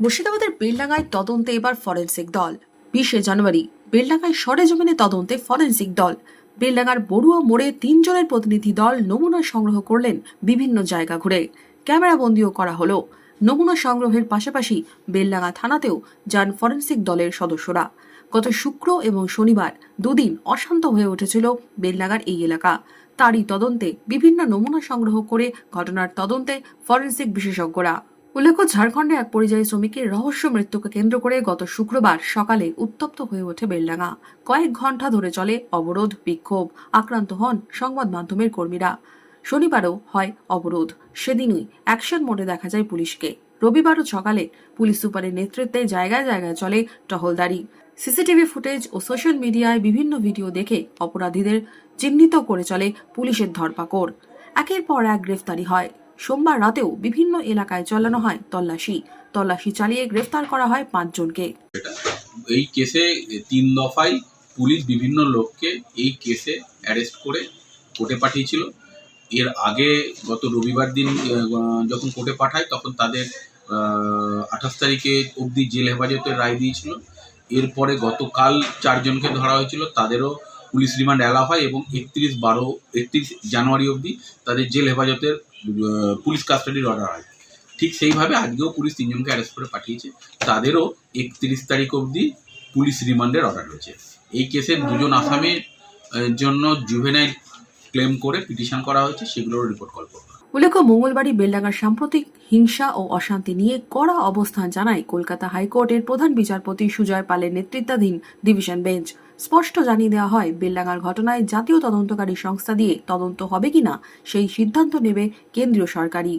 মুর্শিদাবাদের বেলডাঙ্গায় তদন্তে এবার ফরেন্সিক দল। 20শে জানুয়ারি বেলডাঙ্গায় সরেজমিনে তদন্তে ফরেন্সিক দল। বেলডাঙ্গার বড়ুয়া মোড়ে 3 জনের প্রতিনিধি দল নমুনা সংগ্রহ করলেন বিভিন্ন জায়গা ঘুরে। ক্যামেরা বন্দিও করা হলো। নমুনা সংগ্রহের পাশাপাশি বেলডাঙ্গা থানাতেও যান ফরেন্সিক দলের সদস্যরা। গত শুক্র এবং শনিবার দুদিন অশান্ত হয়ে উঠেছিল বেলডাঙ্গার এই এলাকা। তারই তদন্তে বিভিন্ন নমুনা সংগ্রহ করে ঘটনার তদন্তে ফরেন্সিক বিশেষজ্ঞরা। উল্লেখ্য, ঝাড়খণ্ডে এক পরিযায়ী শ্রমিকের রহস্য মৃত্যুকে কেন্দ্র করে গত শুক্রবার সকালে উত্তপ্ত হয়ে ওঠে বেলডাঙ্গা। কয়েক ঘন্টা ধরে চলে অবরোধ, বিক্ষোভ, আক্রান্ত হন সংবাদ মাধ্যমের কর্মীরা। শনিবারও হয় অবরোধ। সেদিনই অ্যাকশন মোডে দেখা যায় পুলিশকে। রবিবারও সকালে পুলিশ সুপারের নেতৃত্বে জায়গায় জায়গায় চলে টহলদারি। সিসিটিভি ফুটেজ ও সোশ্যাল মিডিয়ায় বিভিন্ন ভিডিও দেখে অপরাধীদের চিহ্নিত করে চলে পুলিশের ধরপাকড়। একের পর এক গ্রেফতারি হয়। সোমবার রাতেও বিভিন্ন এলাকায় চালানো হয় তল্লাশি চালিয়ে গ্রেফতার করা হয় 5 জনকে। এই কেসে 3 দফায় পুলিশ বিভিন্ন লোককে এই কেসে অ্যারেস্ট করে কোর্টে পাঠিয়েছিল। এর আগে গত রবিবার দিন যখন কোর্টে পাঠায় তখন তাদের 28 তারিখে অবধি জেল হেফাজতের রায় দিয়েছিল। এরপরে গতকাল 4 জনকে ধরা হয়েছিল, তাদেরও পুলিশ রিমান্ড এলাও হয় এবং 31 জানুয়ারি অবধি তাদের জেল হেফাজতের পুলিশ কাস্টাডির অর্ডার হয়। ঠিক সেইভাবে আজকেও পুলিশ 3 জনকে অ্যারেস্ট করে পাঠিয়েছে, তাদেরও 31 তারিখ অবধি পুলিশ রিমান্ডের অর্ডার হয়েছে। এই কেসের 2 জন আসামির জন্য জুভেনাইল ক্লেম করে পিটিশন করা হয়েছে, সেগুলোর রিপোর্ট কল করবে। উল্লেখ্য, মঙ্গলবারই বেলডাঙ্গার সাম্প্রতিক হিংসা ও অশান্তি নিয়ে কড়া অবস্থান জানায় কলকাতা হাইকোর্টের প্রধান বিচারপতি সুজয় পালের নেতৃত্বাধীন ডিভিশন বেঞ্চ। স্পষ্ট জানিয়ে দেওয়া হয়, বেলডাঙ্গার ঘটনায় জাতীয় তদন্তকারী সংস্থা দিয়ে তদন্ত হবে কিনা সেই সিদ্ধান্ত নেবে কেন্দ্রীয় সরকারই।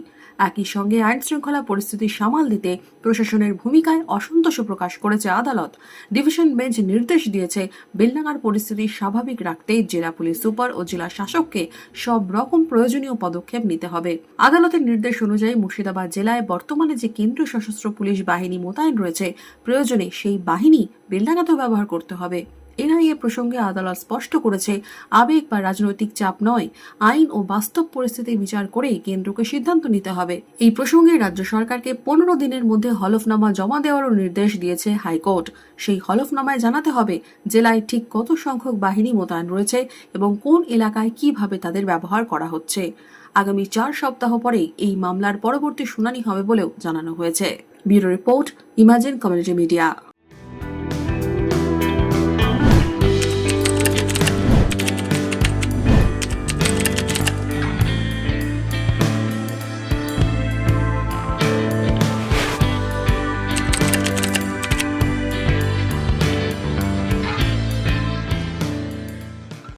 একই সঙ্গে আইন শৃঙ্খলা পরিস্থিতি সামাল দিতে প্রশাসনের ভূমিকায় অসন্তোষ প্রকাশ করেছে আদালত। ডিভিশন বেঞ্চ নির্দেশ দিয়েছে, বেলডাঙ্গার পরিস্থিতি স্বাভাবিক রাখতে জেলা পুলিশ সুপার ও জেলা শাসককে সব রকম প্রয়োজনীয় পদক্ষেপ নিতে হবে। আদালতের নির্দেশ অনুযায়ী মুর্শিদাবাদ জেলায় বর্তমানে যে কেন্দ্রীয় সশস্ত্র পুলিশ বাহিনী মোতায়েন রয়েছে, প্রয়োজনে সেই বাহিনী বেলডাঙ্গাতেও ব্যবহার করতে হবে। এনআইএ প্রসঙ্গে আদালত স্পষ্ট করেছে, আবেগ বা রাজনৈতিক চাপ নয়, আইন ও বাস্তব পরিস্থিতি বিচার করেই কেন্দ্রকে সিদ্ধান্ত নিতে হবে। এই প্রসঙ্গে রাজ্য সরকারকে 15 দিনের মধ্যে হলফনামা জমা দেওয়ারও নির্দেশ দিয়েছে হাইকোর্ট। সেই হলফনামায় জানাতে হবে জেলায় ঠিক কত সংখ্যক বাহিনী মোতায়েন রয়েছে এবং কোন এলাকায় কিভাবে তাদের ব্যবহার করা হচ্ছে। আগামী 4 সপ্তাহ পরে এই মামলার পরবর্তী শুনানি হবে বলেও জানানো হয়েছে। Bureau report, imagine community media.